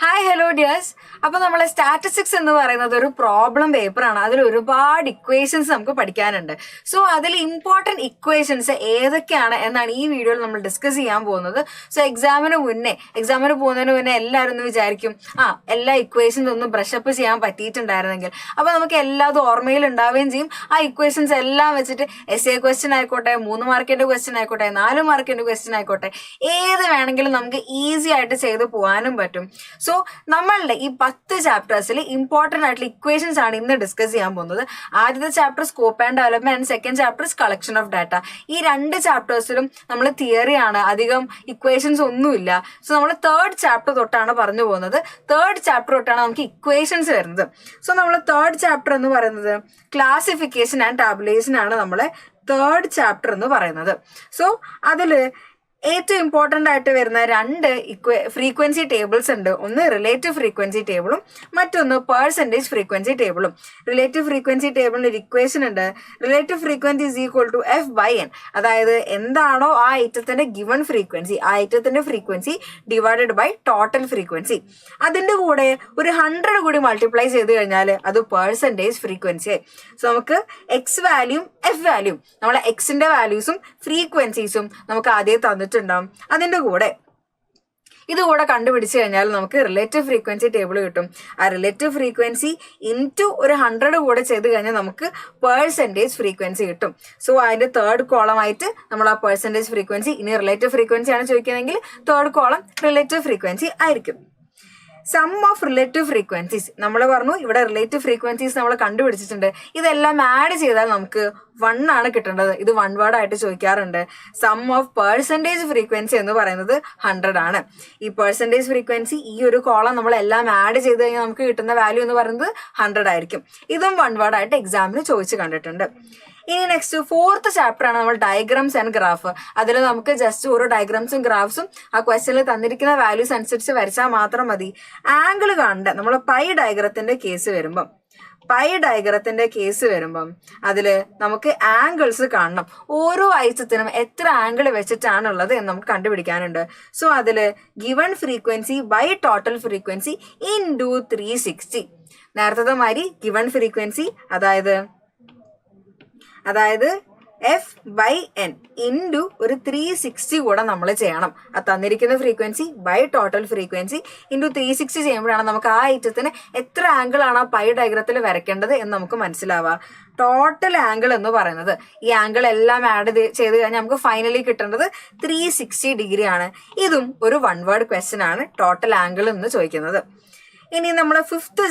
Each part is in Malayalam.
Hi hello dears. അപ്പൊ നമ്മളെ സ്റ്റാറ്റിസ്റ്റിക്സ് എന്ന് പറയുന്നത് ഒരു പ്രോബ്ലം പേപ്പറാണ്. അതിൽ ഒരുപാട് ഇക്വേഷൻസ് നമുക്ക് പഠിക്കാനുണ്ട്. സോ അതിൽ ഇമ്പോർട്ടന്റ് ഇക്വേഷൻസ് ഏതൊക്കെയാണ് എന്നാണ് ഈ വീഡിയോയിൽ നമ്മൾ ഡിസ്കസ് ചെയ്യാൻ പോകുന്നത്. സോ എക്സാമിന് പോകുന്നതിന് മുന്നേ എല്ലാവരും ഒന്ന് വിചാരിക്കും എല്ലാ ഇക്വേഷൻസ് ഒന്ന് ബ്രഷപ്പ് ചെയ്യാൻ പറ്റിയിട്ടുണ്ടായിരുന്നെങ്കിൽ അപ്പൊ നമുക്ക് എല്ലാതും ഓർമ്മയിൽ ഉണ്ടാവുകയും ചെയ്യും. ആ ഇക്വേഷൻസ് എല്ലാം വെച്ചിട്ട് എസ് എ ക്വസ്റ്റ്യൻ ആയിക്കോട്ടെ, 3 മാർക്കിന്റെ ക്വസ്റ്റ്യൻ ആയിക്കോട്ടെ, 4 മാർക്കിന്റെ ക്വസ്റ്റ്യൻ ആയിക്കോട്ടെ, ഏത് വേണമെങ്കിലും നമുക്ക് ഈസി ആയിട്ട് ചെയ്ത് പോകാനും പറ്റും. സോ നമ്മളുടെ ഈ 10 ചാപ്റ്റേഴ്സിൽ ഇമ്പോർട്ടന്റ് ആയിട്ടുള്ള ഇക്വേഷൻസ് ആണ് ഇന്ന് ഡിസ്കസ് ചെയ്യാൻ പോകുന്നത്. ആദ്യത്തെ chapter scope and development and second chapter collection of data. ഈ 2 ചാപ്റ്റേഴ്സിലും നമ്മൾ തിയറി ആണ്, അധികം ഇക്വേഷൻസ് ഒന്നുമില്ല. സോ നമ്മൾ തേർഡ് ചാപ്റ്റർ തൊട്ടാണ് പറഞ്ഞു പോകുന്നത്. തേർഡ് ചാപ്റ്റർ തൊട്ടാണ് നമുക്ക് ഇക്വേഷൻസ് വരുന്നത്. സോ നമ്മൾ തേർഡ് ചാപ്റ്റർ എന്ന് പറയുന്നത് ക്ലാസിഫിക്കേഷൻ ആൻഡ് ടാബുലേഷൻ ആണ് നമ്മളെ തേർഡ് ചാപ്റ്റർ എന്ന് പറയുന്നത്. സോ അതില് ഏറ്റവും ഇമ്പോർട്ടന്റ് ആയിട്ട് വരുന്ന 2 ഫ്രീക്വൻസി ടേബിൾസ് ഉണ്ട്. ഒന്ന് റിലേറ്റീവ് ഫ്രീക്വൻസി ടേബിളും മറ്റൊന്ന് പെർസെന്റേജ് ഫ്രീക്വൻസി ടേബിളും. റിലേറ്റീവ് ഫ്രീക്വൻസി ടേബിളിന് ഒരു ഇക്വേഷൻ ഉണ്ട്. Relative frequency is equal to F/N. അതായത് എന്താണോ ആ ഐറ്റത്തിന്റെ ഗിവൺ ഫ്രീക്വൻസി, ആ ഐറ്റത്തിന്റെ frequency divided by total frequency. അതിന്റെ കൂടെ ഒരു 100 കൂടി മൾട്ടിപ്ലൈ ചെയ്ത് കഴിഞ്ഞാൽ അത് പെർസെന്റേജ് ഫ്രീക്വൻസി ആയി. സോ നമുക്ക് എക്സ് വാല്യൂം എഫ് വാല്യൂം, നമ്മളെ എക്സിന്റെ വാല്യൂസും ഫ്രീക്വൻസീസും നമുക്ക് ആദ്യം തന്നിട്ടുണ്ടാവും. അതിന്റെ കൂടെ ഇതുകൂടെ കണ്ടുപിടിച്ചു കഴിഞ്ഞാൽ നമുക്ക് റിലേറ്റീവ് ഫ്രീക്വൻസി ടേബിൾ കിട്ടും. ആ റിലേറ്റീവ് ഫ്രീക്വൻസി ഇൻറ്റു ഒരു 100 കൂടെ ചെയ്ത് കഴിഞ്ഞാൽ നമുക്ക് പെർസെന്റേജ് ഫ്രീക്വൻസി കിട്ടും. സോ അതിന്റെ തേർഡ് കോളം ആയിട്ട് നമ്മൾ ആ പെർസെന്റേജ് ഫ്രീക്വൻസി, ഇനി റിലേറ്റീവ് ഫ്രീക്വൻസി ആണ് ചോദിക്കുന്നതെങ്കിൽ തേർഡ് കോളം റിലേറ്റീവ് ഫ്രീക്വൻസി ആയിരിക്കും. സം ഓഫ് റിലേറ്റീവ് ഫ്രീക്വൻസീസ് നമ്മൾ പറഞ്ഞു, ഇവിടെ റിലേറ്റീവ് ഫ്രീക്വൻസീസ് നമ്മൾ കണ്ടുപിടിച്ചിട്ടുണ്ട്. ഇതെല്ലാം ആഡ് ചെയ്താൽ നമുക്ക് 1 ആണ് കിട്ടേണ്ടത്. ഇത് 1 വേർഡ് ആയിട്ട് ചോദിക്കാറുണ്ട്. സം ഓഫ് പെർസെന്റേജ് ഫ്രീക്വൻസി എന്ന് പറയുന്നത് 100 ആണ്. ഈ പെർസെന്റേജ് ഫ്രീക്വൻസി ഈ ഒരു കോളം നമ്മൾ എല്ലാം ആഡ് ചെയ്ത് കഴിഞ്ഞാൽ നമുക്ക് കിട്ടുന്ന വാല്യൂ എന്ന് പറയുന്നത് 100 ആയിരിക്കും. ഇതും 1 വേർഡ് ആയിട്ട് എക്സാമിന് ചോദിച്ചു കണ്ടിട്ടുണ്ട്. ഇനി നെക്സ്റ്റ് ഫോർത്ത് ചാപ്റ്റർ ആണ് നമ്മൾ ഡയഗ്രാംസ് ആൻഡ് ഗ്രാഫ്. അതിൽ നമുക്ക് ജസ്റ്റ് ഓരോ ഡയഗ്രാംസും ഗ്രാഫ്സും ആ ക്വസ്റ്റ്യനിൽ തന്നിരിക്കുന്ന വാല്യൂസ് അനുസരിച്ച് വരച്ചാൽ മാത്രം മതി. ആംഗിൾ കാണണ്ട. നമ്മൾ പൈ ഡയഗ്രത്തിന്റെ കേസ് വരുമ്പം അതില് നമുക്ക് ആംഗിൾസ് കാണണം. ഓരോ ഐറ്റത്തിനും എത്ര ആംഗിൾ വെച്ചിട്ടാണുള്ളത് എന്ന് നമുക്ക് കണ്ടുപിടിക്കാനുണ്ട്. സോ അതില് given frequency by total frequency into 360. നേരത്തെ മാതിരി ഗിവൺ ഫ്രീക്വൻസി അതായത് F/N ഇൻറ്റു ഒരു 360 കൂടെ നമ്മൾ ചെയ്യണം. ആ തന്നിരിക്കുന്ന frequency by total frequency into 360 ചെയ്യുമ്പോഴാണ് നമുക്ക് ആ ഐറ്റത്തിന് എത്ര ആംഗിൾ ആണ് ആ പൈ ഡയഗ്രത്തിൽ വരയ്ക്കേണ്ടത് എന്ന് നമുക്ക് മനസ്സിലാവുക. ടോട്ടൽ ആംഗിൾ എന്ന് പറയുന്നത് ഈ ആംഗിൾ എല്ലാം ആഡ് ചെയ്ത് കഴിഞ്ഞാൽ നമുക്ക് ഫൈനലി കിട്ടേണ്ടത് 360 ഡിഗ്രി ആണ്. ഇതും ഒരു 1 വേർഡ് ക്വസ്റ്റ്യൻ ആണ്, ടോട്ടൽ ആംഗിൾ എന്ന് ചോദിക്കുന്നത്. ഇനി നമ്മളെ ഫിഫ്ത്ത്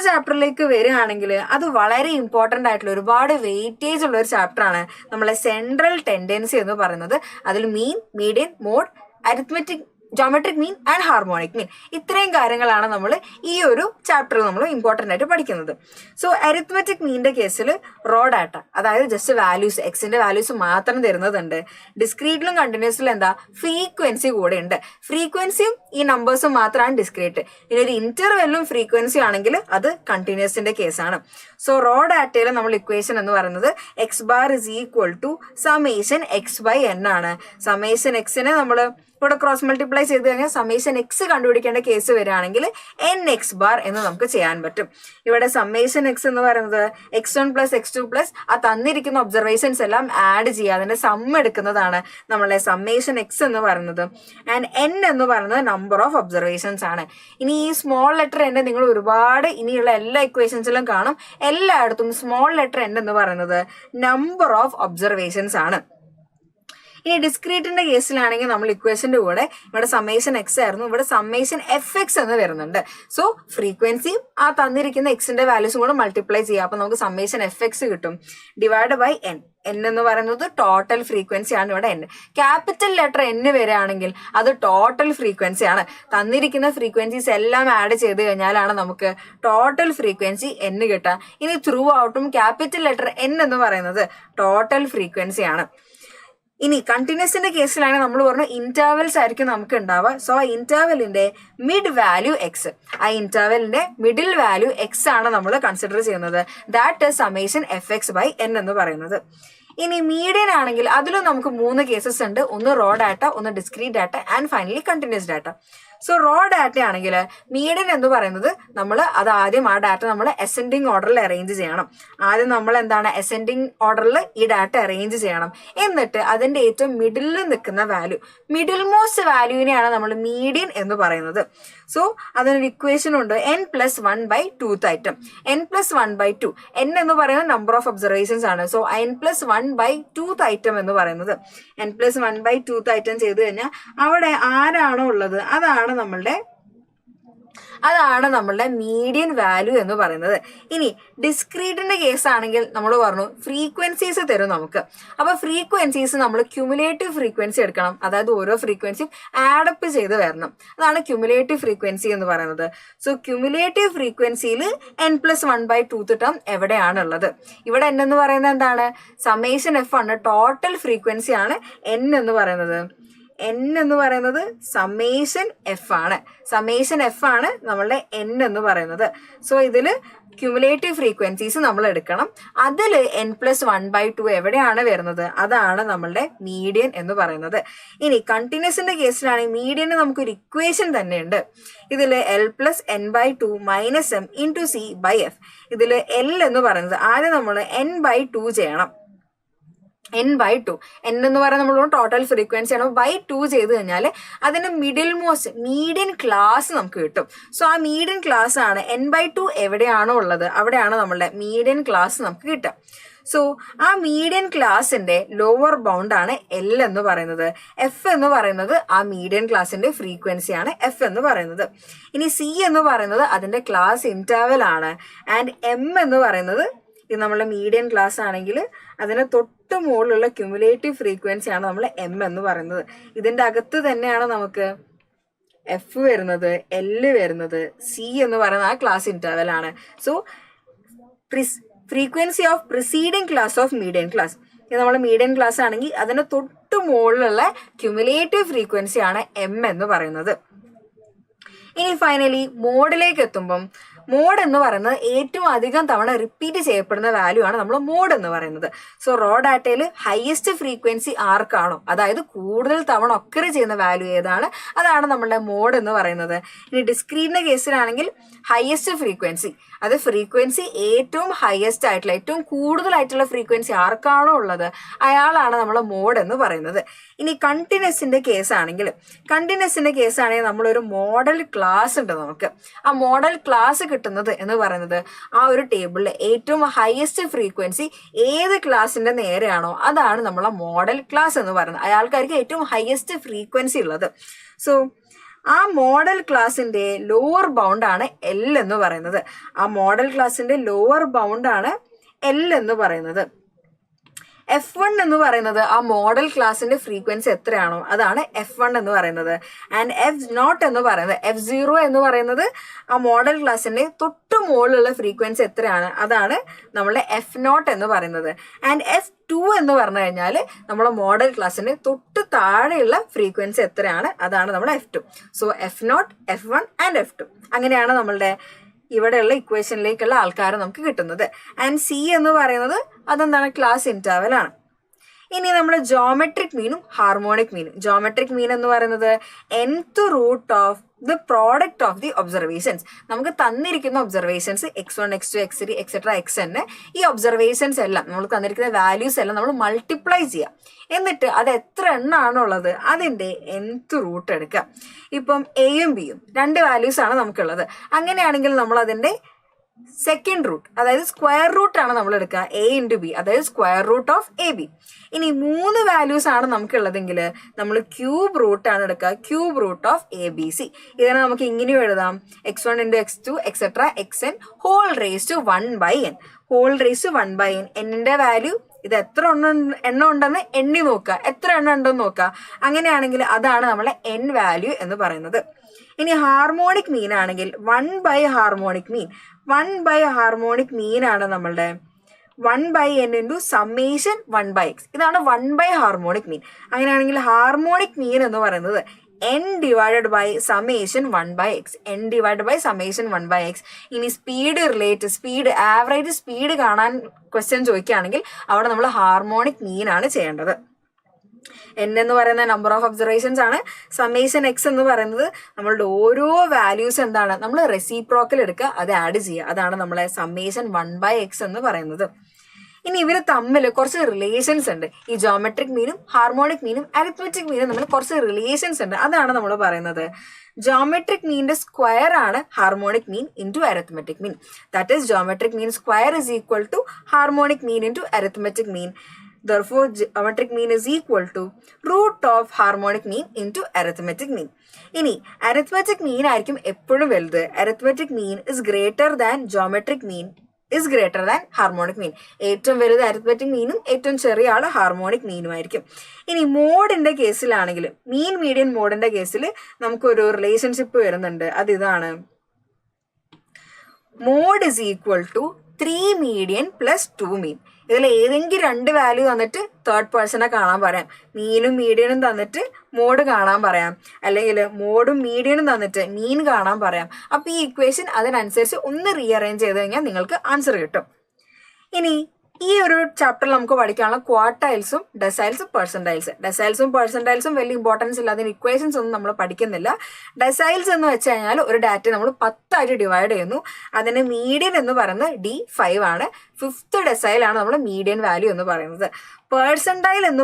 ചാപ്റ്ററിലേക്ക് വരികയാണെങ്കിൽ അത് വളരെ ഇമ്പോർട്ടന്റ് ആയിട്ടുള്ള ഒരുപാട് വെയിറ്റേജ് ഉള്ള ഒരു ചാപ്റ്റർ ആണ്. നമ്മളെ സെൻട്രൽ ടെൻഡൻസി എന്ന് പറയുന്നത്. അതിൽ mean, median, mode, arithmetic, geometric mean and harmonic mean, ഇത്രയും കാര്യങ്ങളാണ് നമ്മൾ ഈ ഒരു ചാപ്റ്ററിൽ നമ്മൾ ഇമ്പോർട്ടന്റ് ആയിട്ട് പഠിക്കുന്നത്. സോ അരിത്മെറ്റിക് മീനിന്റെ കേസിൽ റോ ഡാറ്റ, അതായത് ജസ്റ്റ് വാല്യൂസ്, എക്സിന്റെ വാല്യൂസ് മാത്രം തരുന്നതുണ്ട്. ഡിസ്ക്രീറ്റിലും കണ്ടിന്യൂസിലും എന്താ ഫ്രീക്വൻസി കൂടെ ഉണ്ട്. ഫ്രീക്വൻസിയും ഈ നമ്പേഴ്സും മാത്രമാണ് ഡിസ്ക്രീറ്റ്. ഇനി ഒരു ഇന്റർവെല്ലും ഫ്രീക്വൻസി ആണെങ്കിൽ അത് കണ്ടിന്യൂസിന്റെ കേസാണ്. സോ റോ ഡാറ്റയിൽ നമ്മൾ ഇക്വേഷൻ എന്ന് പറയുന്നത് x bar is equal to summation x by n ആണ്. സമേഷൻ എക്സിനെ നമ്മൾ ഇവിടെ ക്രോസ് മൾട്ടിപ്ലൈ ചെയ്ത് കഴിഞ്ഞാൽ സമേഷൻ എക്സ് കണ്ടുപിടിക്കേണ്ട കേസ് വരികയാണെങ്കിൽ എൻ എക്സ് ബാർ എന്ന് നമുക്ക് ചെയ്യാൻ പറ്റും. ഇവിടെ സമേഷൻ എക്സ് എന്ന് പറയുന്നത് x1 പ്ലസ് x2 പ്ലസ് ആ തന്നിരിക്കുന്ന ഒബ്സർവേഷൻസ് എല്ലാം ആഡ് ചെയ്യുക, അതിന്റെ സം എടുക്കുന്നതാണ് നമ്മളെ സമേഷൻ എക്സ് എന്ന് പറയുന്നത്. ആൻഡ് എൻ എന്ന് പറയുന്നത് നമ്പർ ഓഫ് ഒബ്സർവേഷൻസ് ആണ്. ഇനി ഈ സ്മോൾ ലെറ്റർ എൻ നിങ്ങൾ ഒരുപാട് ഇനിയുള്ള എല്ലാ ഇക്വേഷൻസിലും കാണും. എല്ലായിടത്തും സ്മോൾ ലെറ്റർ എൻ എന്ന് പറയുന്നത് നമ്പർ ഓഫ് ഒബ്സർവേഷൻസ് ആണ്. ഇനി ഡിസ്ക്രീറ്റിന്റെ കേസിലാണെങ്കിൽ നമ്മൾ ഇക്വേഷന്റെ കൂടെ ഇവിടെ സമേഷൻ എക്സ് ആയിരുന്നു, ഇവിടെ സമേഷൻ FX എന്ന് വരുന്നുണ്ട്. സോ ഫ്രീക്വൻസിയും ആ തന്നിരിക്കുന്ന എക്സിന്റെ വാല്യൂസും കൂടെ മൾട്ടിപ്ലൈ ചെയ്യുക. അപ്പൊ നമുക്ക് സമേഷൻ FX കിട്ടും. ഡിവൈഡ് ബൈ എൻ എന്ന് പറയുന്നത് ടോട്ടൽ ഫ്രീക്വൻസി ആണ്. ഇവിടെ എൻ ക്യാപിറ്റൽ ലെറ്റർ N വരികയാണെങ്കിൽ അത് ടോട്ടൽ ഫ്രീക്വൻസി ആണ്. തന്നിരിക്കുന്ന ഫ്രീക്വൻസീസ് എല്ലാം ആഡ് ചെയ്ത് കഴിഞ്ഞാലാണ് നമുക്ക് ടോട്ടൽ ഫ്രീക്വൻസി N കിട്ടുക. ഇനി ത്രൂ ഔട്ടും ക്യാപിറ്റൽ ലെറ്റർ N എന്ന് പറയുന്നത് ടോട്ടൽ ഫ്രീക്വൻസി ആണ്. ഇനി കണ്ടിന്യൂസിന്റെ കേസിലാണ് നമ്മൾ പറഞ്ഞു ഇന്റർവെൽസ് ആയിരിക്കും നമുക്ക് ഉണ്ടാവുക. സോ ആ ഇന്റർവെലിന്റെ മിഡ് വാല്യൂ എക്സ്, ആ ഇന്റർവെലിന്റെ മിഡിൽ വാല്യൂ എക്സ് ആണ് നമ്മൾ കൺസിഡർ ചെയ്യുന്നത്. That is summation FX by N എന്ന് പറയുന്നത്. ഇനി മീഡിയൻ ആണെങ്കിൽ അതിലും നമുക്ക് 3 കേസസ് ഉണ്ട്. ഒന്ന് റോ ഡാറ്റ, ഒന്ന് discrete data and finally continuous data. So raw data ആണെങ്കിൽ മീഡിയൻ എന്ന് പറയുന്നത് നമ്മൾ അത് ആദ്യം ആ ഡാറ്റ നമ്മൾ അസെൻഡിങ് ഓർഡറിൽ അറേഞ്ച് ചെയ്യണം. ആദ്യം നമ്മൾ എന്താണ് അസെൻഡിങ് ഓർഡറിൽ ഈ ഡാറ്റ അറേഞ്ച് ചെയ്യണം. എന്നിട്ട് അതിന്റെ ഏറ്റവും മിഡിലിൽ നിൽക്കുന്ന വാല്യൂ, മിഡിൽ മോസ്റ്റ് വാല്യൂവിനെയാണ് നമ്മൾ മീഡിയൻ എന്ന് പറയുന്നത്. സോ അതിനൊരു ഇക്വേഷൻ ഉണ്ട്, n+1/2 ഐറ്റം. n+1/2, n എന്ന് പറയുന്നത് നമ്പർ ഓഫ് ഒബ്സർവേഷൻസ് ആണ്. സോ n+1/2 ഐറ്റം എന്ന് പറയുന്നത് n+1/2 ഐറ്റം ചെയ്ത് കഴിഞ്ഞാൽ അവിടെ ആരാണോ ഉള്ളത് അതാണ് നമ്മളുടെ മീഡിയൻ വാല്യൂ എന്ന് പറയുന്നത്. ഇനി ഡിസ്ക്രീറ്റിന്റെ കേസ് ആണെങ്കിൽ നമ്മൾ പറഞ്ഞു ഫ്രീക്വൻസീസ് തരും നമുക്ക്. അപ്പൊ ഫ്രീക്വൻസീസ് നമ്മൾ ക്യുമുലേറ്റീവ് ഫ്രീക്വൻസി എടുക്കണം, അതായത് ഓരോ ഫ്രീക്വൻസിയും ആഡപ്പ് ചെയ്ത് വരണം. അതാണ് ക്യുമുലേറ്റീവ് ഫ്രീക്വൻസി എന്ന് പറയുന്നത്. സോ ക്യുമുലേറ്റീവ് ഫ്രീക്വൻസിയിൽ n+1/2 ടേം എവിടെയാണുള്ളത്? ഇവിടെ n എന്ന് പറയുന്നത് എന്താണ്? സമ്മേഷൻ എഫ് ആണ്, ടോട്ടൽ ഫ്രീക്വൻസി ആണ് n എന്ന് പറയുന്നത്. n എന്ന് പറയുന്നത് സമ്മേഷൻ എഫ് ആണ്. സമ്മേഷൻ എഫ് ആണ് നമ്മളുടെ n എന്ന് പറയുന്നത്. സോ ഇതില് ക്യുമുലേറ്റീവ് ഫ്രീക്വൻസീസ് നമ്മൾ എടുക്കണം. അതിൽ n+1/2 എവിടെയാണ് വരുന്നത്? അതാണ് നമ്മളുടെ മീഡിയൻ എന്ന് പറയുന്നത്. ഇനി കണ്ടിന്യൂസിന്റെ കേസിലാണെങ്കിൽ മീഡിയന് നമുക്കൊരു ഇക്വേഷൻ തന്നെയുണ്ട്. ഇതിൽ l+n/2 - m × c/f. ഇതിൽ l എന്ന് പറയുന്നത് ആദ്യം നമ്മൾ n/2 ചെയ്യണം. n/2, n എന്ന് പറയുന്നത് നമ്മൾ ടോട്ടൽ ഫ്രീക്വൻസി ആണ്. 2 ചെയ്ത് കഴിഞ്ഞാൽ അതിന് മിഡിൽ മോസ്റ്റ് മീഡിയൻ ക്ലാസ് നമുക്ക് കിട്ടും. സോ ആ മീഡിയൻ ക്ലാസ് ആണ് n/2 എവിടെയാണോ ഉള്ളത് അവിടെയാണ് നമ്മളുടെ മീഡിയൻ ക്ലാസ് നമുക്ക് കിട്ടുക. സോ ആ മീഡിയൻ ക്ലാസിന്റെ ലോവർ ബൗണ്ട് ആണ് L എന്ന് പറയുന്നത്. F എന്ന് പറയുന്നത് ആ മീഡിയൻ ക്ലാസിന്റെ ഫ്രീക്വൻസി ആണ് F എന്ന് പറയുന്നത്. ഇനി C എന്ന് പറയുന്നത് അതിന്റെ ക്ലാസ് ഇന്റർവൽ ആണ്. ആൻഡ് M എന്ന് പറയുന്നത് ഇത് നമ്മളുടെ മീഡിയൻ ക്ലാസ് ആണെങ്കിൽ അതിന് തൊട്ട് മുകളിലുള്ള ക്യുമുലേറ്റീവ് ഫ്രീക്വൻസി ആണ് നമ്മൾ M എന്ന് പറയുന്നത്. ഇതിന്റെ അകത്ത് തന്നെയാണ് നമുക്ക് F വരുന്നത്, L വരുന്നത്, C എന്ന് പറയുന്ന ആ ക്ലാസ് ഇന്റർവൽ ആണ്. So frequency of preceding class of median class, ഇത് നമ്മുടെ മീഡിയൻ ക്ലാസ് ആണെങ്കിൽ അതിന് തൊട്ട് മുകളിലുള്ള ക്യുമുലേറ്റീവ് ഫ്രീക്വൻസി ആണ് M എന്ന് പറയുന്നത്. ഇനി ഫൈനലി മോഡിലേക്ക് എത്തുമ്പം മോഡ് എന്ന് പറയുന്നത് ഏറ്റവും അധികം തവണ റിപ്പീറ്റ് ചെയ്യപ്പെടുന്ന വാല്യൂ ആണ് നമ്മൾ മോഡ് എന്ന് പറയുന്നത്. സോ റോ ഡാറ്റയിൽ ഹയസ്റ്റ് ഫ്രീക്വൻസി ആർക്കാണോ, അതായത് കൂടുതൽ തവണ ഒക്കർ ചെയ്യുന്ന വാല്യൂ ഏതാണ്, അതാണ് നമ്മളുടെ മോഡ് എന്ന് പറയുന്നത്. ഇനി ഡിസ്ക്രീറ്റിന്റെ കേസിലാണെങ്കിൽ ഹയസ്റ്റ് ഫ്രീക്വൻസി, അത് ഫ്രീക്വൻസി ഏറ്റവും ഹയസ്റ്റ് ആയിട്ടുള്ള ഏറ്റവും കൂടുതലായിട്ടുള്ള ഫ്രീക്വൻസി ആർക്കാണോ ഉള്ളത് അയാളാണ് നമ്മൾ മോഡ് എന്ന് പറയുന്നത്. ഇനി കണ്ടിന്യൂസിന്റെ കേസാണെങ്കിൽ നമ്മളൊരു മോഡൽ ക്ലാസ് ഉണ്ട് നമുക്ക്. ആ മോഡൽ ക്ലാസ് കിട്ടുന്നത് എന്ന് പറയുന്നത് ആ ഒരു ടേബിളിൽ ഏറ്റവും ഹയസ്റ്റ് ഫ്രീക്വൻസി ഏത് ക്ലാസിന്റെ നേരെയാണോ അതാണ് നമ്മളെ മോഡൽ ക്ലാസ് എന്ന് പറയുന്നത്. അയാൾക്കാർക്ക് ഏറ്റവും ഹയസ്റ്റ് ഫ്രീക്വൻസി ഉള്ളത്. സോ ആ മോഡൽ ക്ലാസിന്റെ ലോവർ ബൗണ്ട് ആണ് L എന്ന് പറയുന്നത്. ആ മോഡൽ ക്ലാസിന്റെ ലോവർ ബൗണ്ട് ആണ് L എന്ന് പറയുന്നത്. F1 എന്ന് പറയുന്നത് ആ മോഡൽ ക്ലാസിന്റെ ഫ്രീക്വൻസി എത്രയാണോ അതാണ് F1 എന്ന് പറയുന്നത്. ആൻഡ് F0 എന്ന് പറയുന്നത്, F0 എന്ന് പറയുന്നത് ആ മോഡൽ ക്ലാസിന്റെ തൊട്ട് മുകളിലുള്ള ഫ്രീക്വൻസി എത്രയാണ് അതാണ് നമ്മളെ F0 എന്ന് പറയുന്നത്. ആൻഡ് F2 എന്ന് പറഞ്ഞു കഴിഞ്ഞാൽ നമ്മളെ മോഡൽ ക്ലാസിന്റെ തൊട്ട് താഴെയുള്ള ഫ്രീക്വൻസി എത്രയാണ് അതാണ് നമ്മുടെ F2. So F0, F1 and F2 അങ്ങനെയാണ് നമ്മളുടെ ഇവിടെയുള്ള ഇക്വേഷനിലേക്കുള്ള ആൾക്കാരെ നമുക്ക് കിട്ടുന്നത്. ആൻഡ് C എന്ന് പറയുന്നത് അതെന്താണ്, ക്ലാസ് ഇന്റർവൽ ആണ്. ഇനി നമ്മൾ ജോമെട്രിക് മീനും ഹാർമോണിക് മീനും. ജോമെട്രിക് മീൻ എന്ന് പറയുന്നത് nth root of the product of the observations. നമുക്ക് തന്നിരിക്കുന്ന observations x1, x2, x3 etcetera xn, ഈ ഒബ്സർവേഷൻസ് എല്ലാം നമ്മൾ തന്നിരിക്കുന്ന വാല്യൂസ് എല്ലാം നമ്മൾ മൾട്ടിപ്ലൈ ചെയ്യാം. എന്നിട്ട് അത് എത്ര എണ്ണാണോ ഉള്ളത് അതിന്റെ nth റൂട്ട് എടുക്കുക. ഇപ്പം എയും ബിയും രണ്ട് വാല്യൂസ് ആണ് നമുക്കുള്ളത്. അങ്ങനെയാണെങ്കിൽ നമ്മൾ അതിന്റെ സെക്കൻഡ് റൂട്ട്, അതായത് സ്ക്വയർ റൂട്ട് ആണ് നമ്മൾ എടുക്കുക, a × b, അതായത് സ്ക്വയർ റൂട്ട് ഓഫ് AB. ഇനി 3 വാല്യൂസ് ആണ് നമുക്കുള്ളതെങ്കിൽ നമ്മൾ ക്യൂബ് റൂട്ട് ആണ് എടുക്കുക, ക്യൂബ് റൂട്ട് ഓഫ് ABC. ഇതിനെ നമുക്ക് ഇങ്ങനെയും എഴുതാം, x1 × x2 etcetera xn whole raise to 1/n. Whole raise to 1/n. എന്നിന്റെ വാല്യൂ ഇത് എത്ര എണ്ണം ഉണ്ടെന്ന് എണ്ണി നോക്കുക, എത്ര എണ്ണം ഉണ്ടെന്ന് നോക്കുക. അങ്ങനെയാണെങ്കിൽ അതാണ് നമ്മളെ n വാല്യൂ എന്ന് പറയുന്നത്. ഇനി ഹാർമോണിക് മീൻ ആണെങ്കിൽ 1/ഹാർമോണിക് മീൻ. 1/ഹാർമോണിക് മീൻ ആണ് നമ്മളുടെ 1/n × സമ്മേഷൻ 1/x. ഇതാണ് 1/ഹാർമോണിക് മീൻ. അങ്ങനെയാണെങ്കിൽ ഹാർമോണിക് മീൻ എന്ന് പറയുന്നത് n divided by summation 1/x. n divided by summation 1/x. ഇനി speed relate, speed average speed കാണാൻ ക്വസ്റ്റ്യൻ ചോദിക്കുകയാണെങ്കിൽ അവിടെ നമ്മൾ ഹാർമോണിക് മീൻ ആണ് ചെയ്യേണ്ടത്. n എന്ന് പറയുന്ന നമ്പർ ഓഫ് ഒബ്സർവേഷൻസ് ആണ്. സമ്മേഷൻ x എന്ന് പറയുന്നത് നമ്മളുടെ ഓരോ വാല്യൂസ് എന്താണ്, നമ്മൾ റെസിപ്രോക്കൽ എടുക്കുക, അത് ആഡ് ചെയ്യുക. അതാണ് നമ്മളെ സമ്മേഷൻ 1/x എന്ന് പറയുന്നത്. ഇനി ഇവര് തമ്മിൽ കുറച്ച് റിലേഷൻസ് ഉണ്ട്. ഈ ജോമെട്രിക് മീനും ഹാർമോണിക് മീനും അരിത്മെറ്റിക് മീനും തമ്മിൽ കുറച്ച് റിലേഷൻസ് ഉണ്ട്. അതാണ് നമ്മൾ പറയുന്നത്. ജോമെട്രിക് മീനിന്റെ സ്ക്വയർ ആണ് harmonic mean into arithmetic mean. That is geometric mean square is equal to harmonic mean into arithmetic mean. Therefore, geometric mean is equal to root of harmonic mean into arithmetic mean. ഇനി arithmetic mean ആയിരിക്കും എപ്പോഴും വലുത്. arithmetic mean is greater than geometric mean is greater than harmonic mean. ഏറ്റവും വലുത് arithmetic meanഉം ഏറ്റവും ചെറിയ ആള് harmonic meanഉം ആയിരിക്കും. ഇനി മോഡിന്റെ കേസിലാണെങ്കിൽ, മീൻ മീഡിയൻ മോഡിന്റെ കേസിൽ നമുക്കൊരു റിലേഷൻഷിപ്പ് വരുന്നുണ്ട്. അത് ഇതാണ്. Mode is equal to 3 median plus 2 mean. ഇതിൽ ഏതെങ്കിലും 2 വാല്യൂ തന്നിട്ട് തേർഡ് പേഴ്സണെ കാണാൻ പറയാം. മീനും മീഡിയനും തന്നിട്ട് മോഡ് കാണാൻ പറയാം, അല്ലെങ്കിൽ മോഡും മീഡിയനും തന്നിട്ട് മീൻ കാണാൻ പറയാം. അപ്പൊ ഈ ഇക്വേഷൻ അതിനനുസരിച്ച് ഒന്ന് റീഅറേഞ്ച് ചെയ്ത് കഴിഞ്ഞാൽ നിങ്ങൾക്ക് ആൻസർ കിട്ടും. ഇനി ഈ ഒരു ചാപ്റ്ററിൽ നമുക്ക് പഠിക്കാനുള്ള ക്വാർട്ടൈൽസും ഡെസൈൽസും പെർസെന്റൈൽസ്. ഡെസൈൽസും പെർസെന്റൈൽസും വലിയ ഇമ്പോർട്ടൻസ് ഇല്ല, അതിന് ഇക്വേഷൻസ് ഒന്നും നമ്മൾ പഠിക്കുന്നില്ല. ഡെസൈൽസ് എന്ന് വെച്ച് കഴിഞ്ഞാൽ ഒരു ഡാറ്റ നമ്മൾ 10 ആയിട്ട് ഡിവൈഡ് ചെയ്യുന്നു. അതിന് മീഡിയൻ എന്ന് പറയുന്നത് D5 ആണ്. 5th ഡെസൈലാണ് നമ്മൾ മീഡിയൻ വാല്യൂ എന്ന് പറയുന്നത്. പേഴ്സെന്റൈൽ എന്ന്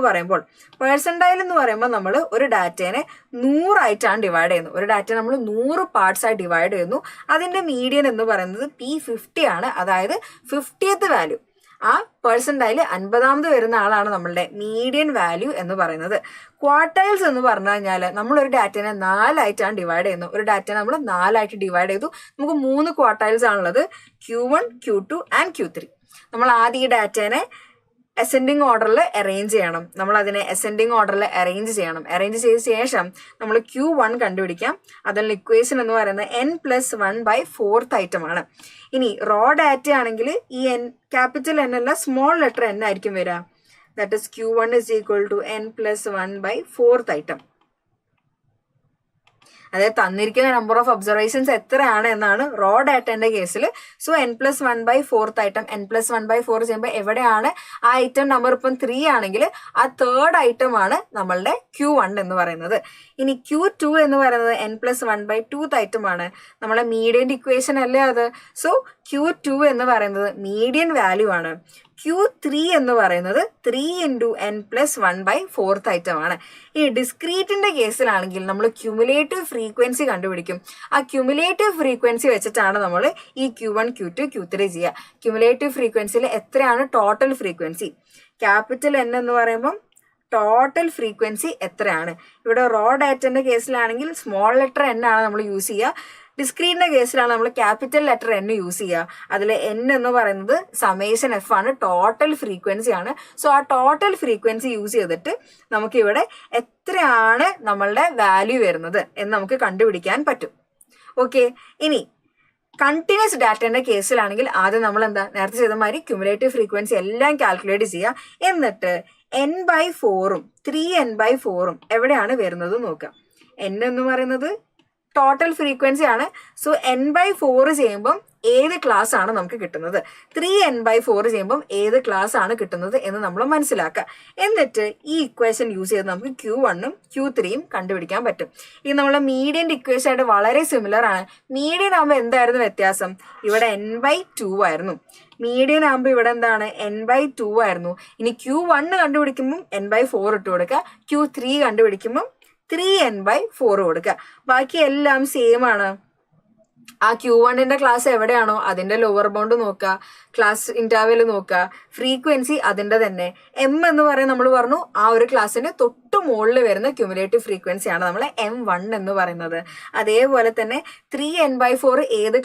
പറയുമ്പോൾ നമ്മൾ ഒരു ഡാറ്റേനെ 100 ആയിട്ടാണ് ഡിവൈഡ് ചെയ്യുന്നത്. ഒരു ഡാറ്റ നമ്മൾ 100 പാർട്സ് ആയി ഡിവൈഡ് ചെയ്യുന്നു. അതിന്റെ മീഡിയൻ എന്ന് പറയുന്നത് P50 ആണ്. അതായത് 50th വാല്യൂ, ആ പേഴ്സെന്റൈല് 50ാമത് വരുന്ന ആളാണ് നമ്മളുടെ മീഡിയൻ വാല്യൂ എന്ന് പറയുന്നത്. ക്വാർട്ടൈൽസ് എന്ന് പറഞ്ഞു കഴിഞ്ഞാൽ നമ്മളൊരു ഡാറ്റനെ 4 ആയിട്ടാണ് ഡിവൈഡ് ചെയ്യുന്നത്. ഒരു ഡാറ്റനെ നമ്മൾ 4 ആയിട്ട് ഡിവൈഡ് ചെയ്തു. നമുക്ക് 3 ക്വാർട്ടൈൽസ് ആണുള്ളത്, Q1, Q2 ആൻഡ് Q3. നമ്മൾ ആദ്യം ഈ ഡാറ്റേനെ അസെൻഡിങ് ഓർഡറിൽ അറേഞ്ച് ചെയ്യണം. നമ്മൾ അതിനെ അസെൻഡിങ് ഓർഡറിൽ അറേഞ്ച് ചെയ്യണം. അറേഞ്ച് ചെയ്ത ശേഷം നമ്മൾ Q1 കണ്ടുപിടിക്കാം. അതിനുള്ള ഇക്വേഷൻ എന്ന് പറയുന്നത് n+1/4th ഐറ്റം ആണ്. ഇനി റോ ഡാറ്റ ആണെങ്കിൽ ഈ ക്യാപിറ്റൽ N അല്ല, സ്മോൾ ലെറ്റർ N ആയിരിക്കും വരിക. That is Q1 is equal to n+1/4th item. അതായത് തന്നിരിക്കുന്ന നമ്പർ ഓഫ് ഒബ്സർവേഷൻസ് എത്രയാണ് എന്നാണ് റോ ഡാറ്റന്റെ കേസിൽ. സോ n+1/4th ഐറ്റം, n+1/4 ചെയ്യുമ്പോൾ എവിടെയാണ് ആ ഐറ്റം നമ്പർ ഇപ്പം 3 ആണെങ്കിൽ ആ തേർഡ് ഐറ്റം ആണ് നമ്മളുടെ Q1 എന്ന് പറയുന്നത്. ഇനി Q2 എന്ന് പറയുന്നത് n+1/2th ഐറ്റം ആണ്. നമ്മളെ മീഡിയന്റെ ഇക്വേഷൻ അല്ലേ അത്. സോ Q2 എന്ന് പറയുന്നത് മീഡിയൻ വാല്യൂ ആണ്. Q3 എന്ന് പറയുന്നത് 3 × n+1/4th ഐറ്റം ആണ്. ഈ ഡിസ്ക്രീറ്റിന്റെ കേസിലാണെങ്കിൽ നമ്മൾ ക്യുമുലേറ്റീവ് ഫ്രീക്വൻസി കണ്ടുപിടിക്കും. ആ ക്യുമുലേറ്റീവ് ഫ്രീക്വൻസി വെച്ചിട്ടാണ് നമ്മൾ ഈ Q1, Q2, Q3 ചെയ്യുക. ക്യുമുലേറ്റീവ് ഫ്രീക്വൻസിയിൽ എത്രയാണ് ടോട്ടൽ ഫ്രീക്വൻസി, ക്യാപിറ്റൽ N എന്ന് പറയുമ്പം ടോട്ടൽ ഫ്രീക്വൻസി എത്രയാണ്. ഇവിടെ റോ ഡാറ്റന്റെ കേസിലാണെങ്കിൽ സ്മോൾ ലെറ്റർ N ആണ് നമ്മൾ യൂസ് ചെയ്യുക. ഡിസ്ക്രീറ്റിന്റെ കേസിലാണ് നമ്മൾ ക്യാപിറ്റൽ ലെറ്റർ N യൂസ് ചെയ്യുക. അതിൽ N എന്ന് പറയുന്നത് സമേഷൻ F ആണ്, ടോട്ടൽ ഫ്രീക്വൻസി ആണ്. സോ ആ ടോട്ടൽ ഫ്രീക്വൻസി യൂസ് ചെയ്തിട്ട് നമുക്ക് ഇവിടെ എത്രയാണ് നമ്മളുടെ വാല്യൂ വരുന്നത് എന്ന് നമുക്ക് കണ്ടുപിടിക്കാൻ പറ്റും. ഓക്കെ, ഇനി കണ്ടിന്യൂസ് ഡാറ്റന്റെ കേസിലാണെങ്കിൽ ആദ്യം നമ്മൾ നേരത്തെ ചെയ്ത മാതിരി ക്യുമുലേറ്റീവ് ഫ്രീക്വൻസി എല്ലാം കാൽക്കുലേറ്റ് ചെയ്യുക. എന്നിട്ട് n/4ഉം 3n/4ഉം എവിടെയാണ് വരുന്നത് നോക്കുക. n എന്ന് പറയുന്നത് ടോട്ടൽ ഫ്രീക്വൻസി ആണ്. സോ n/4 ചെയ്യുമ്പം ഏത് ക്ലാസ് ആണ് നമുക്ക് കിട്ടുന്നത്, 3n/4 ചെയ്യുമ്പം ഏത് ക്ലാസ് ആണ് കിട്ടുന്നത് എന്ന് നമ്മൾ മനസ്സിലാക്കുക. എന്നിട്ട് ഈ ഇക്വേഷൻ യൂസ് ചെയ്ത് നമുക്ക് Q1ഉം Q3യും കണ്ടുപിടിക്കാൻ പറ്റും. ഇത് നമ്മളെ മീഡിയന്റെ ഇക്വേഷൻ ആയിട്ട് വളരെ സിമിലർ ആണ്. മീഡിയൻ ആകുമ്പോൾ എന്തായിരുന്നു വ്യത്യാസം, ഇവിടെ n/2 ആയിരുന്നു. മീഡിയൻ ആകുമ്പോൾ ഇവിടെ എന്താണ്, n/2 ആയിരുന്നു. ഇനി Q1 കണ്ടുപിടിക്കുമ്പോൾ n/4 ഇട്ട് കൊടുക്കുക, Q3 കണ്ടുപിടിക്കുമ്പോൾ 3n/4 കൊടുക്കുക. ബാക്കി എല്ലാം സെയിം ആണ്. ആ Q1ന്റെ ക്ലാസ് എവിടെയാണോ അതിന്റെ ലോവർ ബൗണ്ട് നോക്കുക, ക്ലാസ് ഇന്റർവെൽ നോക്കുക, ഫ്രീക്വൻസി അതിന്റെ തന്നെ. M എന്ന് പറയുന്നത് നമ്മൾ പറഞ്ഞു ആ ഒരു ക്ലാസ്സിന്റെ തൊട്ട് മുകളിൽ വരുന്ന ക്യുമുലേറ്റീവ് ഫ്രീക്വൻസി ആണ് നമ്മൾ M1 എന്ന് പറയുന്നത്. അതേപോലെ തന്നെ 3n/4 ഏത്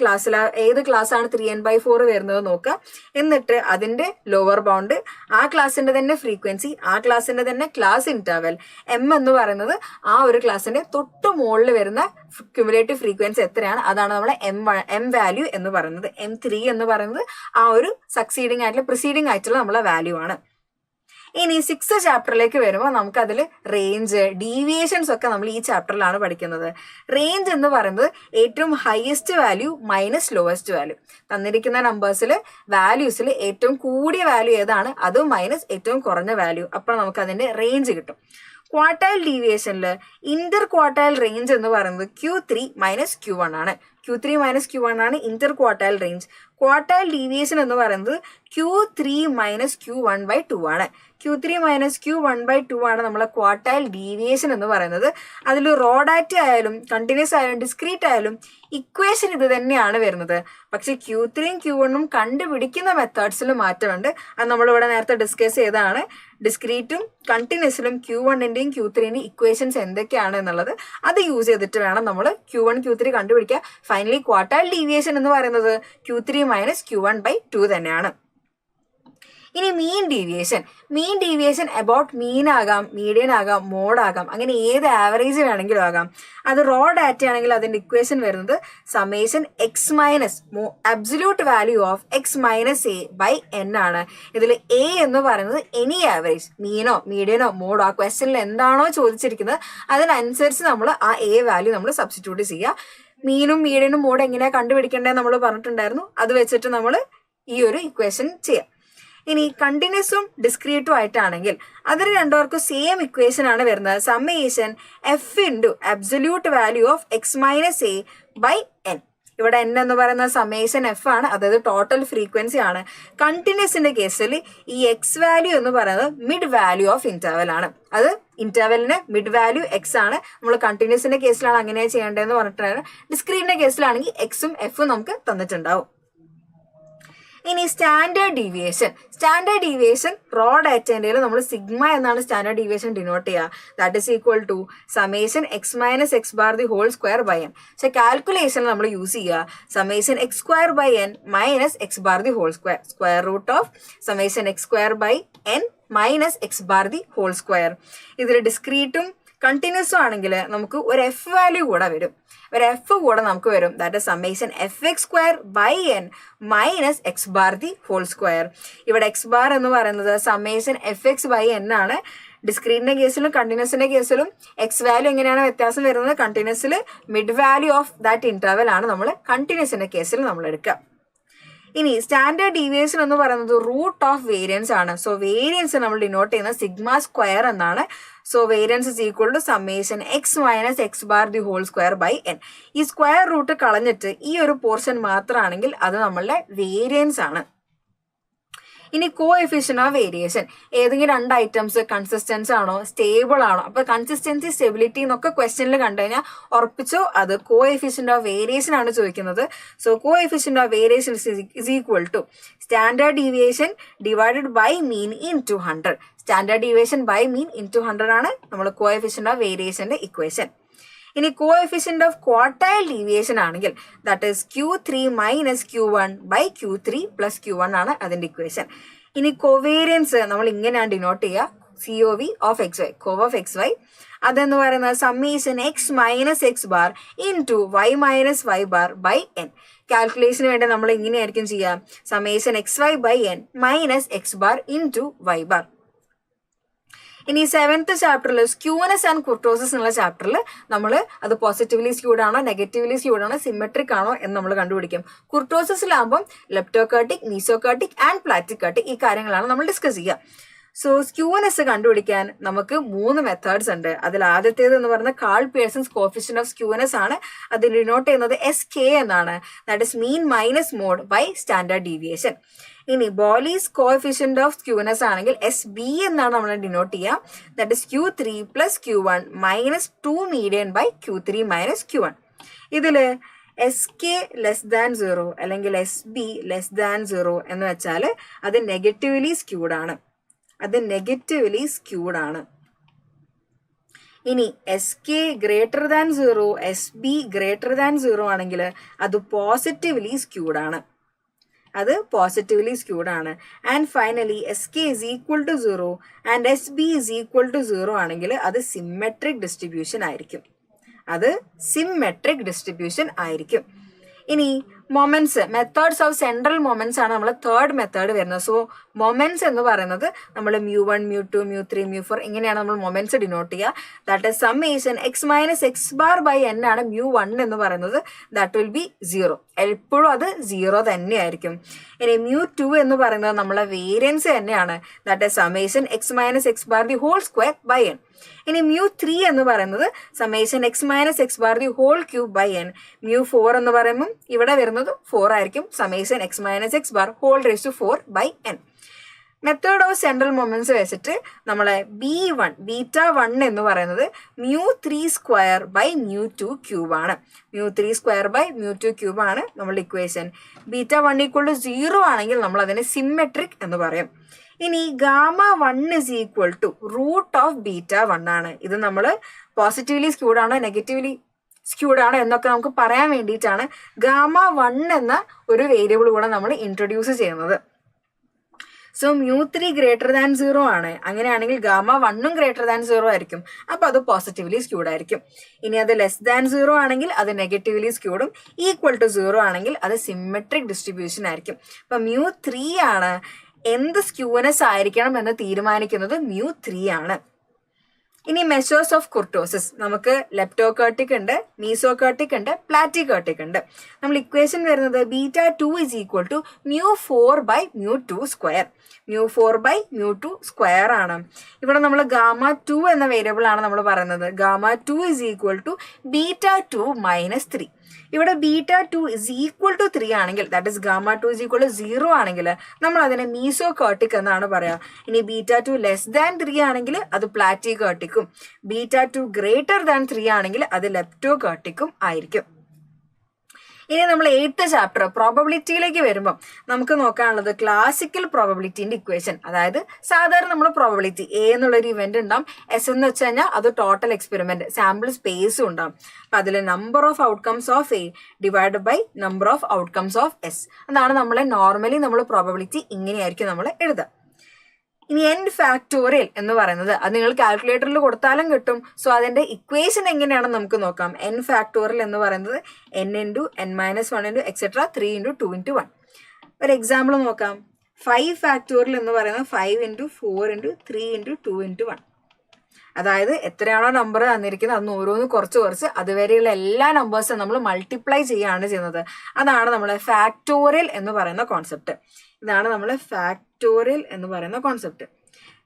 ക്ലാസ്സാണ് 3n/4 വരുന്നത് നോക്കുക. എന്നിട്ട് അതിന്റെ ലോവർ ബൗണ്ട്, ആ ക്ലാസ്സിന്റെ തന്നെ ഫ്രീക്വൻസി, ആ ക്ലാസ്സിന്റെ തന്നെ ക്ലാസ് ഇന്റർവെൽ. M എന്ന് പറയുന്നത് ആ ഒരു ക്ലാസ്സിന്റെ തൊട്ട് മുകളിൽ വരുന്ന ക്യുമുലേറ്റീവ് ഫ്രീക്വൻസി എത്രയാണ് അതാണ് നമ്മളെ M വാല്യൂ എന്ന് പറയുന്നത്. M3 എന്ന് പറയുന്നത് ആ ഒരു സക്സീഡിങ് ആയിട്ടുള്ള പ്രിസീഡിങ് ആയിട്ടുള്ള നമ്മളെ വാല്യൂ ആണ്. ഇനി 6th ചാപ്റ്ററിലേക്ക് വരുമ്പോൾ നമുക്ക് അതിൽ റേഞ്ച് ഡീവിയേഷൻസ് ഒക്കെ നമ്മൾ ഈ ചാപ്റ്ററിലാണ് പഠിക്കുന്നത്. റേഞ്ച് എന്ന് പറയുന്നത് ഏറ്റവും highest value minus lowest value. തന്നിരിക്കുന്ന നമ്പേഴ്സിൽ വാല്യൂസിൽ ഏറ്റവും കൂടിയ വാല്യൂ ഏതാണ് അത് മൈനസ് ഏറ്റവും കുറഞ്ഞ വാല്യൂ. അപ്പോൾ നമുക്ക് അതിന്റെ റേഞ്ച് കിട്ടും. ക്വാർട്ടൈൽ ഡീവിയേഷനിൽ ഇന്റർ ക്വാർട്ടൈൽ റേഞ്ച് എന്ന് പറയുന്നത് Q3 മൈനസ് Q1 ആണ്. Q3 മൈനസ് Q1 ആണ് Inter quartile range. Quartile deviation എന്ന് പറയുന്നത് Q3 മൈനസ് Q1/2 ആണ്. Q3 മൈനസ് Q1/2 ആണ് നമ്മളെ ക്വാർട്ടൈൽ ഡീവിയേഷൻ എന്ന് പറയുന്നത്. അതിൽ റോ ഡാറ്റ ആയാലും കണ്ടിന്യൂസ് ആയാലും ഡിസ്ക്രീറ്റ് ആയാലും ഇക്വേഷൻ ഇത് തന്നെയാണ് വരുന്നത്. പക്ഷെ Q3യും Q1ഉം കണ്ടുപിടിക്കുന്ന മെത്തേഡ്സിൽ മാറ്റമുണ്ട്. അത് നമ്മളിവിടെ നേരത്തെ ഡിസ്കസ് ചെയ്തതാണ്. ഡിസ്ക്രീറ്റും കണ്ടിന്യൂസിലും Q1ന്റെയും Q3ന്റെയും ഇക്വേഷൻസ് എന്തൊക്കെയാണ് എന്നുള്ളത് അത് യൂസ് ചെയ്തിട്ട് വേണം നമ്മൾ Q1 Q3 കണ്ടുപിടിക്കുക. ഫൈനലി ക്വാർട്ടൈൽ ഡീവിയേഷൻ എന്ന് പറയുന്നത് Q3 മൈനസ് Q1/2 തന്നെയാണ്. ഇനി മീൻ ഡീവിയേഷൻ അബൌട്ട് മീൻ ആകാം, മീഡിയൻ ആകാം, മോഡ് ആകാം, അങ്ങനെ ഏത് ആവറേജ് വേണമെങ്കിലും ആകാം. അത് റോ ഡാറ്റ ആണെങ്കിൽ അതിന്റെ ഇക്വേഷൻ വരുന്നത് summation X minus absolute value of x minus a by n ആണ്. ഇതിൽ എ എന്ന് പറയുന്നത് എനി ആവറേജ്, മീനോ മീഡിയനോ മോഡോ ആ ക്വസ്റ്റനിൽ എന്താണോ ചോദിച്ചിരിക്കുന്നത് അതിനനുസരിച്ച് നമ്മൾ ആ എ വാല്യൂ നമ്മൾ സബ്സ്റ്റിറ്റ്യൂട്ട് ചെയ്യുക. മീനും മീഡിയനും മോഡ് എങ്ങനെയാ കണ്ടുപിടിക്കേണ്ടത് നമ്മൾ പറഞ്ഞിട്ടുണ്ടായിരുന്നു. അത് വെച്ചിട്ട് നമ്മൾ ഈ ഒരു ഇക്വേഷൻ ചെയ്യാം. ഇനി കണ്ടിന്യൂസും ഡിസ്ക്രീറ്റും ആയിട്ടാണെങ്കിൽ അതിന് രണ്ടുപേർക്കും സെയിം ഇക്വേഷൻ ആണ് വരുന്നത്. Summation f into absolute value of x minus a by n. ഇവിടെ എൻ എന്ന് പറയുന്ന സമ്മേഷൻ എഫ് ആണ്, അതായത് ടോട്ടൽ ഫ്രീക്വൻസി ആണ്. കണ്ടിന്യൂസിന്റെ കേസിൽ ഈ എക്സ് വാല്യൂ എന്ന് പറയുന്നത് മിഡ് വാല്യൂ ഓഫ് ഇന്റർവൽ ആണ്. അത് ഇന്റർവെലിന് മിഡ് വാല്യൂ എക്സ് ആണ്. നമ്മൾ കണ്ടിന്യൂസിന്റെ കേസിലാണ് അങ്ങനെ ചെയ്യേണ്ടതെന്ന് പറഞ്ഞിട്ടാണ്. ഡിസ്ക്രീറ്റിന്റെ കേസിലാണെങ്കിൽ എക്സും എഫും നമുക്ക് തന്നിട്ടുണ്ടാവും. ഇനി സ്റ്റാൻഡേർഡ് ഡീവിയേഷൻ റോ ഡാറ്റേന്റെ നമ്മൾ സിഗ്മ എന്നാണ് സ്റ്റാൻഡേർഡ് ഡീവിയേഷൻ ഡിനോട്ട് ചെയ്യുക. That is equal to summation X minus X bar the whole square by n. പക്ഷെ കാൽക്കുലേഷൻ നമ്മൾ യൂസ് ചെയ്യുക summation x square by N minus X bar the whole square, square root of summation x square by N minus X bar the whole square. ഇതിൽ ഡിസ്ക്രീറ്റും കണ്ടിന്യൂസും ആണെങ്കിൽ നമുക്ക് ഒരു എഫ് വാല്യൂ കൂടെ വരും. ഒരു എഫ് കൂടെ നമുക്ക് വരും. That is summation f x square by N minus X bar the whole square. ഇവിടെ എക്സ് ബാർ എന്ന് പറയുന്നത് summation f x by n ആണ്. ഡിസ്ക്രീറ്റിന്റെ കേസിലും കണ്ടിന്യൂസിന്റെ കേസിലും എക്സ് വാല്യൂ എങ്ങനെയാണ് വ്യത്യാസം വരുന്നത്? കണ്ടിന്യൂസിൽ mid value of that interval ആണ് നമ്മൾ കണ്ടിന്യൂസിന്റെ കേസിൽ നമ്മൾ എടുക്കുക. ഇനി സ്റ്റാൻഡേർഡ് ഡീവിയേഷൻ എന്ന് പറയുന്നത് റൂട്ട് ഓഫ് വേരിയൻസ് ആണ്. സോ വേരിയൻസ് നമ്മൾ ഡിനോട്ട് ചെയ്യുന്നത് സിഗ്മ സ്ക്വയർ എന്നാണ്. So variance is equal to summation X minus X bar the whole square by n. ഈ സ്ക്വയർ റൂട്ട് കളഞ്ഞിട്ട് ഈ ഒരു പോർഷൻ മാത്രമാണെങ്കിൽ അത് നമ്മളുടെ വേരിയൻസ് ആണ്. ഇനി കോഎഫിഷ്യൻ ഓഫ് വേരിയേഷൻ, ഏതെങ്കിലും രണ്ട് ഐറ്റംസ് കൺസിസ്റ്റൻസ് ആണോ സ്റ്റേബിൾ ആണോ? അപ്പൊ കൺസിസ്റ്റൻസി സ്റ്റെബിലിറ്റി എന്നൊക്കെ ക്വസ്റ്റ്യനിൽ കണ്ടു കഴിഞ്ഞാൽ ഉറപ്പിച്ചോ അത് കോഎഫിഷ്യന്റ് ഓഫ് വേരിയേഷൻ ആണ് ചോദിക്കുന്നത്. So coefficient of variation is equal to standard deviation divided by mean into 100. Standard deviation by mean into 100 ആണ് നമ്മൾ കോഎഫിഷ്യന്റ് ഓഫ് വേരിയേഷന്റെ ഇക്വേഷൻ. ഇനി കോഎഫിഷ്യന്റ് ഓഫ് ക്വാർട്ടൈൽ ഡീവിയേഷൻ ആണെങ്കിൽ that is Q3 minus Q1 by Q3 plus Q1 ആണ് അതിന്റെ ഇക്വേഷൻ. ഇനി കോവേരിയൻസ് നമ്മൾ ഇങ്ങനെയാണ് ഡിനോട്ട് ചെയ്യുക, COV of X Y, cov of X Y. അതെന്ന് പറയുന്നത് summation X minus X bar into Y minus Y bar by N. കാൽക്കുലേഷന് വേണ്ടി നമ്മൾ ഇങ്ങനെയായിരിക്കും ചെയ്യുക, summation X Y by N minus X bar into Y bar. ഇനി 7th ചാപ്റ്ററിൽ സ്ക്യൂനെസ് ആൻഡ് കുർട്ടോസിസ് എന്നുള്ള ചാപ്റ്ററിൽ നമ്മൾ അത് പോസിറ്റീവ്ലി സ്ക്യൂഡ് ആണോ നെഗറ്റീവ്ലി സ്ക്യൂഡ് ആണോ സിമെട്രിക് ആണോ എന്ന് നമ്മൾ കണ്ടുപിടിക്കും. കുർട്ടോസിസിലാകുമ്പോൾ ലെപ്റ്റോകർട്ടിക്, മീസോകർട്ടിക് ആൻഡ് പ്ലാറ്റിക്കർട്ടിക് ഈ കാര്യങ്ങളാണ് നമ്മൾ ഡിസ്കസ് ചെയ്യുക. സോ സ്ക്യൂനെസ് കണ്ടുപിടിക്കാൻ നമുക്ക് 3 മെത്തേഡ്സ് ഉണ്ട്. അതിൽ ആദ്യത്തേത് എന്ന് പറയുന്നത് Karl Pearson's coefficient of skewness ആണ്. അത് ഡിനോട്ട് ചെയ്യുന്നത് SK എന്നാണ്. That is mean minus mode by standard deviation. ഇനി ബോലീസ് കോഎഫിഷ്യന്റ് ഓഫ് സ്ക്യൂനെസ് ആണെങ്കിൽ SB എന്നാണ് നമ്മൾ ഡിനോട്ട് ചെയ്യുക. That is Q3 plus Q1 minus 2 median by Q3 minus Q1. ഇതില് SK ലെസ് ദാൻ 0 അല്ലെങ്കിൽ SB ലെസ് ദാൻ 0 എന്ന് വെച്ചാൽ അത് നെഗറ്റീവ്ലി സ്ക്യൂഡ് ആണ്. ഇനി SK greater than 0, SB greater than 0 ആണെങ്കിൽ അത് പോസിറ്റീവ്ലി സ്ക്യൂഡ് ആണ്. And finally SK is equal to 0 and SB is equal to 0 ആണെങ്കിൽ അത് സിമെട്രിക് ഡിസ്ട്രിബ്യൂഷൻ ആയിരിക്കും. ഇനി moments, methods of central moments ആണ് നമ്മൾ തേർഡ് മെത്തേഡ് വരുന്നത്. സോ മൊമെന്റ്സ് എന്ന് പറയുന്നത് നമ്മൾ μ1, μ2, μ3, μ4 ഇങ്ങനെയാണ് നമ്മൾ മൊമെന്റ്സ് ഡിനോട്ട് ചെയ്യുക. That is summation x minus X bar by n ആണ് μ1 എന്ന് പറയുന്നത്. That will be 0. എപ്പോഴും അത് 0 തന്നെയായിരിക്കും. ഇനി μ2 എന്ന് പറയുന്നത് നമ്മളെ വേരിയൻസ് തന്നെയാണ്. That is summation x minus X bar the whole square by n. ഇനി μ3 എന്ന് പറയുന്നത് summation x minus X bar the whole cube by n. μ4 എന്ന് പറയുമ്പോൾ ഇവിടെ വരുന്നത് 4 ആയിരിക്കും. Summation x minus X bar whole raise to 4 by n. Method of central moments വെച്ചിട്ട് നമ്മളെ B1 ബീറ്റ 1 എന്ന് പറയുന്നത് μ3 സ്ക്വയർ ബൈ μ2 ക്യൂബ് ആണ്. μ3 സ്ക്വയർ ബൈ μ2 ക്യൂബ് ആണ് നമ്മളുടെ ഇക്വേഷൻ. ബീറ്റ 1 ഈക്വൽ ടു 0 ആണെങ്കിൽ നമ്മൾ അതിനെ സിമെട്രിക് എന്ന് പറയും. ഇനി gamma 1 is equal to root of beta 1 ആണ്. ഇത് നമ്മൾ പോസിറ്റീവ്ലി സ്ക്യൂഡ് ആണോ നെഗറ്റീവ്ലി സ്ക്യൂഡ് ആണോ എന്നൊക്കെ നമുക്ക് പറയാൻ വേണ്ടിയിട്ടാണ് ഗാമ 1 എന്ന ഒരു വേരിയബിൾ കൂടെ നമ്മൾ ഇൻട്രൊഡ്യൂസ് ചെയ്യുന്നത്. സോ μ3 ഗ്രേറ്റർ ദാൻ 0 ആണ്. അങ്ങനെയാണെങ്കിൽ ഗാമ 1ഉം ഗ്രേറ്റർ ദാൻ 0 ആയിരിക്കും. അപ്പൊ അത് പോസിറ്റീവ്ലി സ്ക്യൂഡ് ആയിരിക്കും. ഇനി അത് ലെസ് ദാൻ 0 ആണെങ്കിൽ അത് നെഗറ്റീവ്ലി സ്ക്യൂഡും, ഈക്വൽ ടു 0 ആണെങ്കിൽ അത് സിമെട്രിക് ഡിസ്ട്രിബ്യൂഷൻ ആയിരിക്കും. അപ്പൊ μ3 ആണ് എന്ത് സ്ക്യൂനെസ് ആയിരിക്കണം എന്ന് തീരുമാനിക്കുന്നത് μ3 ആണ്. ഇനി മെഷേഴ്സ് ഓഫ് കുർട്ടോസിസ്, നമുക്ക് ലെപ്റ്റോകേർട്ടിക് ഉണ്ട്, മീസോകേർട്ടിക് ഉണ്ട്, പ്ലാറ്റികേർട്ടിക് ഉണ്ട്. നമ്മൾ ഇക്വേഷൻ വരുന്നത് beta 2 is equal to μ4 by μ2 square. μ4 by μ2 square ആണ്. ഇവിടെ നമ്മൾ ഗാമ 2 എന്ന വേരിയബിൾ ആണ് നമ്മൾ പറയുന്നത്. Gamma 2 is equal to beta 2 minus 3. ഇവിടെ ബീറ്റ 2 ഇസ് ഈക്വൽ ടു 3 ആണെങ്കിൽ, that is gamma 2 is equal to 0 ആണെങ്കിൽ നമ്മൾ അതിനെ മീസോകേർട്ടിക് എന്നാണ് പറയാ. ഇനി ബീറ്റ 2 ലെസ് ദാൻ 3 ആണെങ്കിൽ അത് പ്ലാറ്റികേർട്ടിക്കും, ബീറ്റ 2 ഗ്രേറ്റർ ദാൻ 3 ആണെങ്കിൽ അത് ലെപ്റ്റോകേർട്ടിക്കും ആയിരിക്കും. ഇനി നമ്മൾ 8th ചാപ്റ്റർ പ്രോബബിലിറ്റിയിലേക്ക് വരുമ്പോൾ നമുക്ക് നോക്കാനുള്ളത് ക്ലാസിക്കൽ പ്രോബബിലിറ്റിന്റെ ഇക്വേഷൻ. അതായത് സാധാരണ നമ്മൾ പ്രോബബിലിറ്റി എ എന്നുള്ളൊരു ഇവന്റ് ഉണ്ടാവും. എസ് എന്ന് വെച്ച് കഴിഞ്ഞാൽ അത് ടോട്ടൽ എക്സ്പെരിമെന്റ്, സാമ്പിൾ സ്പേസും ഉണ്ടാവും. അപ്പൊ അതിൽ number of outcomes of a divide by number of outcomes of s. അതാണ് നമ്മളെ നോർമലി നമ്മൾ പ്രോബബിലിറ്റി ഇങ്ങനെയായിരിക്കും നമ്മൾ എഴുതുക. ഇനി n ഫാക്ടോറിയൽ എന്ന് പറയുന്നത് അത് നിങ്ങൾ കാൽക്കുലേറ്ററിൽ കൊടുത്താലും കിട്ടും. സോ അതിന്റെ ഇക്വേഷൻ എങ്ങനെയാണെന്ന് നമുക്ക് നോക്കാം. n ഫാക്ടോറിയൽ എന്ന് പറയുന്നത് n into n minus 1 into etcetera 3 into 2 into 1. ഒരു എക്സാമ്പിൾ നോക്കാം. 5 ഫാക്ടോറിയൽ എന്ന് പറയുന്നത് 5 ഇൻറ്റു 4 ഇൻറ്റു 3 ഇൻറ്റു 2 ഇൻറ്റു 1. അതായത് എത്രയാണോ നമ്പർ തന്നിരിക്കുന്നത് അന്ന് ഓരോന്ന് കുറച്ച് അതുവരെയുള്ള എല്ലാ നമ്പേഴ്സും നമ്മൾ മൾട്ടിപ്ലൈ ചെയ്യുകയാണ് ചെയ്യുന്നത്. അതാണ് നമ്മളെ ഫാക്ടോറിയൽ എന്ന് പറയുന്ന കോൺസെപ്റ്റ്. ഇതാണ് നമ്മളെ ഫാക്ടോറിയൽ എന്ന് പറയുന്ന കോൺസെപ്റ്റ്.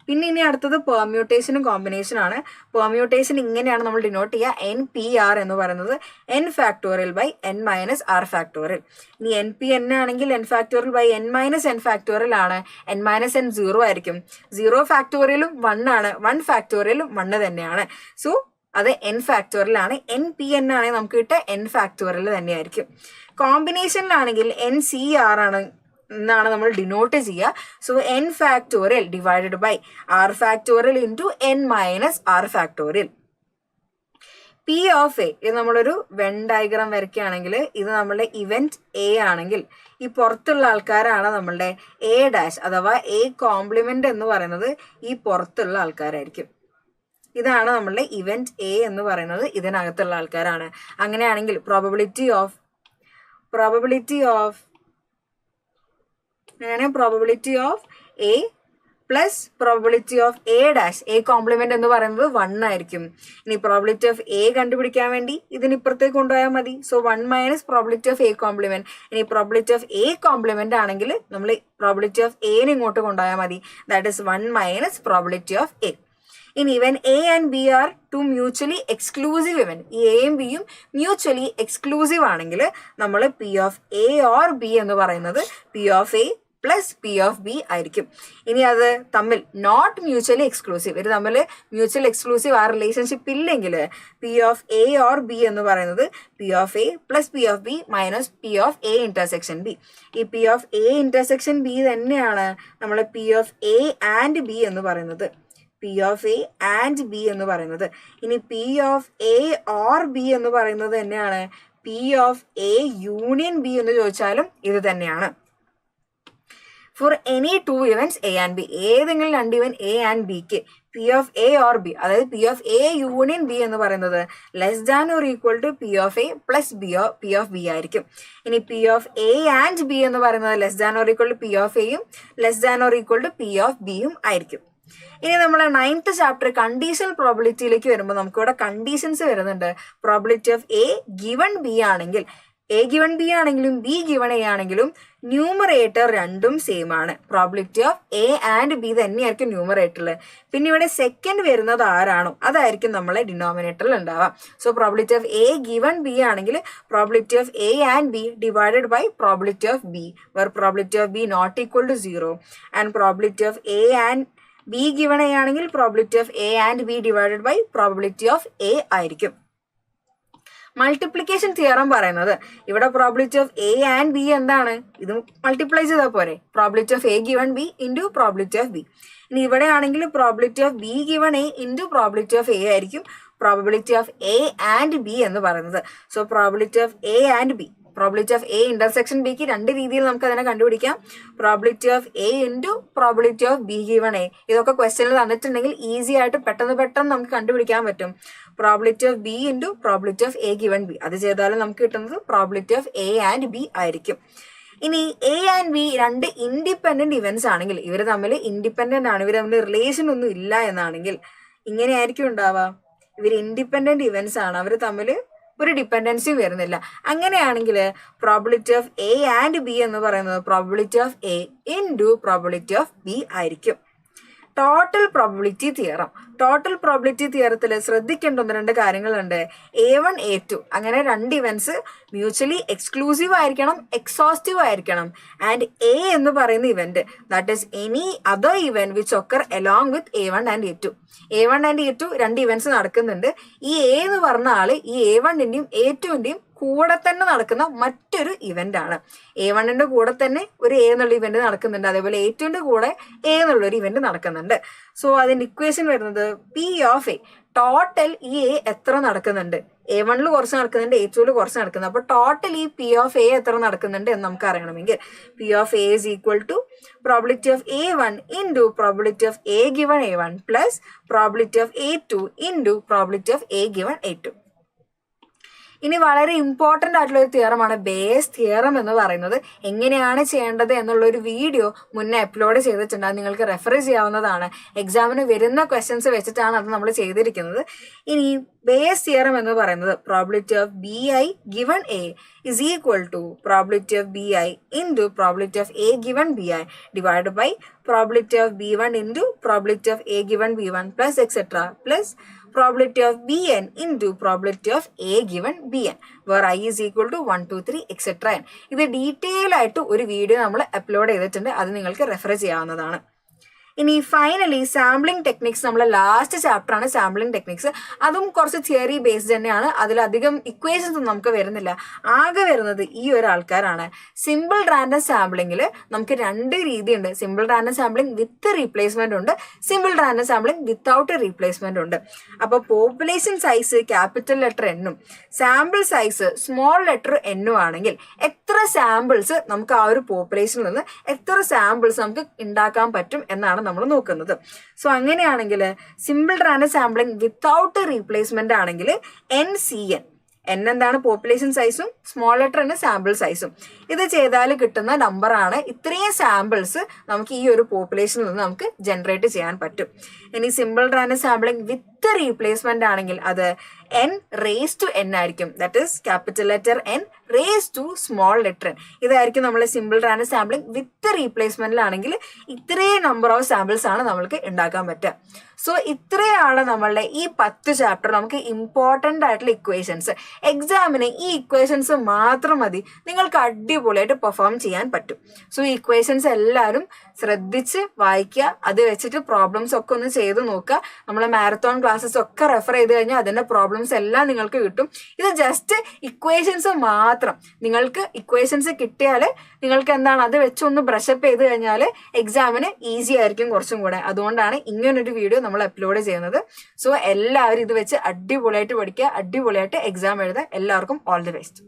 പിന്നെ ഇനി അടുത്തത് പെർമ്യൂട്ടേഷനും കോമ്പിനേഷൻ ആണ്. പെർമ്യൂട്ടേഷൻ ഇങ്ങനെയാണ് നമ്മൾ ഡിനോട്ട് ചെയ്യുക. NPR എന്ന് പറയുന്നത് n factorial by n minus r factorial. ഇനി NPN ആണെങ്കിൽ n factorial by n minus n factorial ആണ്. n മൈനസ് n 0 ആയിരിക്കും. 0 ഫാക്ടോറിയലും 1 ആണ്, 1 ഫാക്ടോറിയലും 1 തന്നെയാണ്. സോ അത് n ഫാക്ടോറിയൽ ആണ്. NPN ആണെങ്കിൽ നമുക്ക് കിട്ടുക n ഫാക്ടോറിയൽ തന്നെയായിരിക്കും. കോമ്പിനേഷനിലാണെങ്കിൽ NCR ആണ് എന്നാണ് നമ്മൾ ഡിനോട്ട് ചെയ്യുക. So n factorial divided by r factorial into n minus r factorial. P of a, ഇത് നമ്മളൊരു വെൻ ഡയഗ്രാം വരയ്ക്കുകയാണെങ്കിൽ ഇത് നമ്മളുടെ ഇവന്റ് എ ആണെങ്കിൽ ഈ പുറത്തുള്ള ആൾക്കാരാണ് നമ്മളുടെ എ ഡാഷ് അഥവാ എ കോംപ്ലിമെന്റ് എന്ന് പറയുന്നത് ഈ പുറത്തുള്ള ആൾക്കാരായിരിക്കും. ഇതാണ് നമ്മളുടെ ഇവന്റ് എ എന്ന് പറയുന്നത് ഇതിനകത്തുള്ള ആൾക്കാരാണ്. അങ്ങനെയാണെങ്കിൽ probability of A plus probability of a dash a complement എന്ന് പറയുന്നത് 1 ആയിരിക്കും. ഇനി പ്രോബബിലിറ്റി ഓഫ് എ കണ്ടുപിടിക്കാൻ വേണ്ടി ഇതിനിപ്പുറത്തേക്ക് കൊണ്ടുപോയാൽ മതി. So 1 minus probability of a complement. ഇനി പ്രോബബിലിറ്റി ഓഫ് എ കോംപ്ലിമെന്റ് ആണെങ്കിൽ നമ്മൾ പ്രോബബിലിറ്റി ഓഫ് എനെ ഇങ്ങോട്ട് കൊണ്ടുപോയാൽ മതി. That is 1 minus probability of a. ഇനി event a and b are two mutually exclusive event, ഈ എയും ബിയും മ്യൂച്വലി എക്സ്ക്ലൂസീവ് ആണെങ്കിൽ നമ്മൾ P of A or B എന്ന് പറയുന്നത് P of A plus P of B ആയിരിക്കും. ഇനി അത് തമ്മിൽ നോട്ട് മ്യൂച്വലി എക്സ്ക്ലൂസീവ്, ഇത് തമ്മിൽ മ്യൂച്വൽ എക്സ്ക്ലൂസീവ് ആ റിലേഷൻഷിപ്പ് ഇല്ലെങ്കിൽ P of A or B എന്ന് പറയുന്നത് P of A plus P of B minus P of A intersection B. ഈ P of A intersection B തന്നെയാണ് നമ്മൾ P of A and B എന്ന് പറയുന്നത്. P of A and B എന്ന് പറയുന്നത്. ഇനി P of A or B എന്ന് പറയുന്നത് തന്നെയാണ് P of A union B എന്ന് ചോദിച്ചാലും ഇത് തന്നെയാണ്. For any 2 events A and B, ഏതെങ്കിലും 2 ഇവന്റ് എ ആൻഡ് ബിക്ക് P of A or B, അതായത് P of A union B എന്ന് പറയുന്നത് less than or equal to P of A plus P of B ആയിരിക്കും. ഇനി P of A and B എന്ന് പറയുന്നത് less than or equal to P of എയും less than or equal to P of ബിയും ആയിരിക്കും. ഇനി നമ്മൾ 9th ചാപ്റ്റർ കണ്ടീഷണൽ പ്രോബിലിറ്റിയിലേക്ക് വരുമ്പോൾ നമുക്ക് ഇവിടെ കണ്ടീഷൻസ് വരുന്നുണ്ട്. Probability of A given B ആണെങ്കിൽ, എ ഗിവൺ ബി ആണെങ്കിലും ബി ഗിവൺ എ ആണെങ്കിലും ന്യൂമറേറ്റർ രണ്ടും സെയിം ആണ്. Probability of A and B തന്നെയായിരിക്കും ന്യൂമറേറ്ററിൽ. പിന്നെ ഇവിടെ സെക്കൻഡ് വരുന്നത് ആരാണോ അതായിരിക്കും നമ്മളെ ഡിനോമിനേറ്ററിൽ ഉണ്ടാവാം. So probability of A given B ആണെങ്കിൽ probability of A and B divided by probability of B, where probability of B not equal to 0 and probability of A and B given A ആണെങ്കിൽ probability of A and B divided by probability of A ആയിരിക്കും. മൾട്ടിപ്ലിക്കേഷൻ തിയറം പറയുന്നത് ഇവിടെ probability of A and B എന്താണ്, ഇത് മൾട്ടിപ്ലൈ ചെയ്താൽ പോരെ, probability of A given B into probability of B. ഇനി ഇവിടെ ആണെങ്കിൽ probability of B given A into probability of A ആയിരിക്കും probability of A and B എന്ന് പറയുന്നത്. So probability of A and B, probability of A intersection ബിക്ക് രണ്ട് രീതിയിൽ നമുക്ക് അതിനെ കണ്ടുപിടിക്കാം. Probability of A into probability of B given A. ഇതൊക്കെ ക്വസ്റ്റ്യനിൽ തന്നിട്ടുണ്ടെങ്കിൽ ഈസി ആയിട്ട് പെട്ടെന്ന് നമുക്ക് കണ്ടുപിടിക്കാൻ പറ്റും. Probability of B into probability of A given B, അത് ചെയ്താലും നമുക്ക് കിട്ടുന്നത് probability of A and B ആയിരിക്കും. ഇനി എ ആൻഡ് ബി രണ്ട് ഇൻഡിപെൻഡന്റ് ഇവന്റ്സ് ആണെങ്കിൽ, ഇവർ തമ്മിൽ ഇൻഡിപെൻഡന്റ് ആണ്, ഇവർ തമ്മിൽ റിലേഷൻ ഒന്നും ഇല്ല എന്നാണെങ്കിൽ ഇങ്ങനെയായിരിക്കും ഉണ്ടാവുക. ഇവർ ഇൻഡിപെൻഡന്റ് ഇവന്റ്സ് ആണ്, അവർ തമ്മിൽ ഒരു ഡിപ്പെൻഡൻസിയും വരുന്നില്ല. അങ്ങനെയാണെങ്കിൽ probability of A and B എന്ന് പറയുന്നത് probability of A into probability of B ആയിരിക്കും. Total probability theorem, total probability തിയറത്തിൽ ശ്രദ്ധിക്കേണ്ട ഒന്ന് രണ്ട് കാര്യങ്ങളുണ്ട്. A1 A2 അങ്ങനെ രണ്ട് ഇവന്റ്സ് മ്യൂച്വലി എക്സ്ക്ലൂസീവ് ആയിരിക്കണം, എക്സോസ്റ്റീവ് ആയിരിക്കണം. ആൻഡ് എ എന്ന് പറയുന്ന event that is any other event which occur along with A1 and A2. A1 and A2 രണ്ട് ഇവന്റ്സ് നടക്കുന്നുണ്ട്. ഈ എ എന്ന് പറഞ്ഞ ആള് ഈ A1ന്റെയും A2ന്റെയും കൂടെ തന്നെ നടക്കുന്ന മറ്റൊരു ഇവന്റ് ആണ്. A1ന്റെ കൂടെ തന്നെ ഒരു എ എന്നുള്ള ഇവന്റ് നടക്കുന്നുണ്ട്, അതേപോലെ A2ന്റെ കൂടെ എ എന്നുള്ള ഒരു ഇവന്റ് നടക്കുന്നുണ്ട്. സോ അതിന്റെ ഇക്വേഷൻ വരുന്നത് പി ഓഫ് എ, ടോട്ടൽ ഈ എ എത്ര നടക്കുന്നുണ്ട്, A1ൽ കുറച്ച് നടക്കുന്നുണ്ട്, A2ൽ കുറച്ച് നടക്കുന്നുണ്ട്. അപ്പൊ ടോട്ടൽ ഈ പി ഓഫ് എ എത്ര നടക്കുന്നുണ്ട് എന്ന് നമുക്ക് അറിയണമെങ്കിൽ p of a is equal to probability of A1 into probability of A given A1 plus probability of A2 into probability of A given A2. ഇനി വളരെ ഇമ്പോർട്ടൻ്റ് ആയിട്ടുള്ള ഒരു തിയറമാണ് ബേസ് തിയറം എന്ന് പറയുന്നത്. എങ്ങനെയാണ് ചെയ്യേണ്ടത് എന്നുള്ള ഒരു വീഡിയോ മുന്നേ അപ്ലോഡ് ചെയ്തിട്ടുണ്ട്, അത് നിങ്ങൾക്ക് റെഫർ ചെയ്യാവുന്നതാണ്. എക്സാമിന് വരുന്ന ക്വസ്റ്റ്യൻസ് വെച്ചിട്ടാണ് അത് നമ്മൾ ചെയ്തിരിക്കുന്നത്. ഇനി ബേസ് തിയറം എന്ന് പറയുന്നത് probability of B I given A is equal to probability of bi into probability of a given bi divided by probability of b1 into probability of a given b1 plus etc plus probability of bn into probability of a given bn where I is equal to 1 2 3 etc. ഇത് ഡീറ്റെയിൽ ആയിട്ട് ഒരു വീഡിയോ നമ്മൾ അപ്ലോഡ് ചെയ്തിട്ടുണ്ട്, അത് നിങ്ങൾക്ക് റെഫർ ചെയ്യാവുന്നതാണ്. ഇനി ഫൈനലി സാമ്പിളിംഗ് ടെക്നിക്സ്, നമ്മളെ ലാസ്റ്റ് ചാപ്റ്റർ ആണ് സാമ്പിളിംഗ് ടെക്നിക്സ്. അതും കുറച്ച് തിയറി ബേസ്ഡ് തന്നെയാണ്, അതിലധികം ഇക്വേഷൻസ് ഒന്നും നമുക്ക് വരുന്നില്ല. ആകെ വരുന്നത് ഈ ഒരു ആൾക്കാരാണ്. സിമ്പിൾ റാൻഡം സാമ്പിളിംഗിൽ നമുക്ക് രണ്ട് രീതിയുണ്ട്. സിമ്പിൾ റാൻഡം സാമ്പിളിംഗ് വിത്ത് റീപ്ലേസ്മെന്റ് ഉണ്ട്, simple random sampling without replacement ഉണ്ട്. അപ്പോൾ പോപ്പുലേഷൻ സൈസ് ക്യാപിറ്റൽ ലെറ്റർ എന്നും സാമ്പിൾ സൈസ് സ്മോൾ ലെറ്റർ എന്നും ആണെങ്കിൽ എത്ര സാമ്പിൾസ് നമുക്ക് ആ ഒരു പോപ്പുലേഷനിൽ നിന്ന് എത്ര സാമ്പിൾസ് നമുക്ക് ഉണ്ടാക്കാൻ പറ്റും എന്നാണ് നമ്മൾ നോക്കുന്നത്. സോ അങ്ങനെയാണെങ്കിൽ simple random sampling without replacement ആണെങ്കിൽ NCN, N എന്താണ് പോപ്പുലേഷൻ സൈസും സ്മോൾ ലെറ്റർ N സാമ്പിൾ സൈസും. ഇത് ചെയ്താൽ കിട്ടുന്ന നമ്പറാണ്. ഇത്രയും സാമ്പിൾസ് നമുക്ക് ഈ ഒരു പോപ്പുലേഷനിൽ നിന്ന് നമുക്ക് ജനറേറ്റ് ചെയ്യാൻ പറ്റും. ഇനി സിമ്പിൾ റാൻഡം സാമ്പിളിംഗ് വിത്ത് റീപ്ലേസ്മെന്റ് ആണെങ്കിൽ അത് N raised to N ആയിരിക്കും. That is capital letter N raised to small letter N. ഇതായിരിക്കും നമ്മളെ സിമ്പിൾ റാൻഡം സാമ്പിളിംഗ് വിത്ത് റീപ്ലേസ്മെന്റിലാണെങ്കിൽ ഇത്രയും നമ്പർ ഓഫ് സാമ്പിൾസ് ആണ് നമ്മൾക്ക് ഉണ്ടാക്കാൻ പറ്റുക. സോ ഇത്രയാണ് നമ്മളുടെ ഈ 10 ചാപ്റ്റർ നമുക്ക് ഇമ്പോർട്ടൻ്റ് ആയിട്ടുള്ള ഇക്വേഷൻസ്. എക്സാമിന് ഈ ഇക്വേഷൻസ് മാത്രം മതി, നിങ്ങൾക്ക് അടിപൊളിയായിട്ട് പെർഫോം ചെയ്യാൻ പറ്റും. സോ ഈ ഇക്വേഷൻസ് എല്ലാവരും ശ്രദ്ധിച്ച് വായിക്കുക, അത് വെച്ചിട്ട് പ്രോബ്ലംസ് ഒക്കെ ഒന്ന് ചെയ്ത് നോക്കുക. നമ്മളെ മാരത്തോൺ ക്ലാസ്സസ് ഒക്കെ റെഫർ ചെയ്ത് കഴിഞ്ഞാൽ അതിന്റെ പ്രോബ്ലംസ് എല്ലാം നിങ്ങൾക്ക് കിട്ടും. ഇത് ജസ്റ്റ് ഇക്വേഷൻസ് മാത്രം. നിങ്ങൾക്ക് ഇക്വേഷൻസ് കിട്ടിയാൽ നിങ്ങൾക്ക് എന്താണ് അത് വെച്ചൊന്ന് ബ്രഷപ്പ് ചെയ്ത് കഴിഞ്ഞാൽ എക്സാമിന് ഈസി ആയിരിക്കും കുറച്ചും കൂടെ. അതുകൊണ്ടാണ് ഇങ്ങനൊരു വീഡിയോ നമ്മൾ അപ്ലോഡ് ചെയ്യുന്നത്. സോ എല്ലാവരും ഇത് വെച്ച് അടിപൊളിയായിട്ട് പഠിക്കുക, അടിപൊളിയായിട്ട് എക്സാം എഴുതുക. എല്ലാവർക്കും ഓൾ ദി ബെസ്റ്റ്.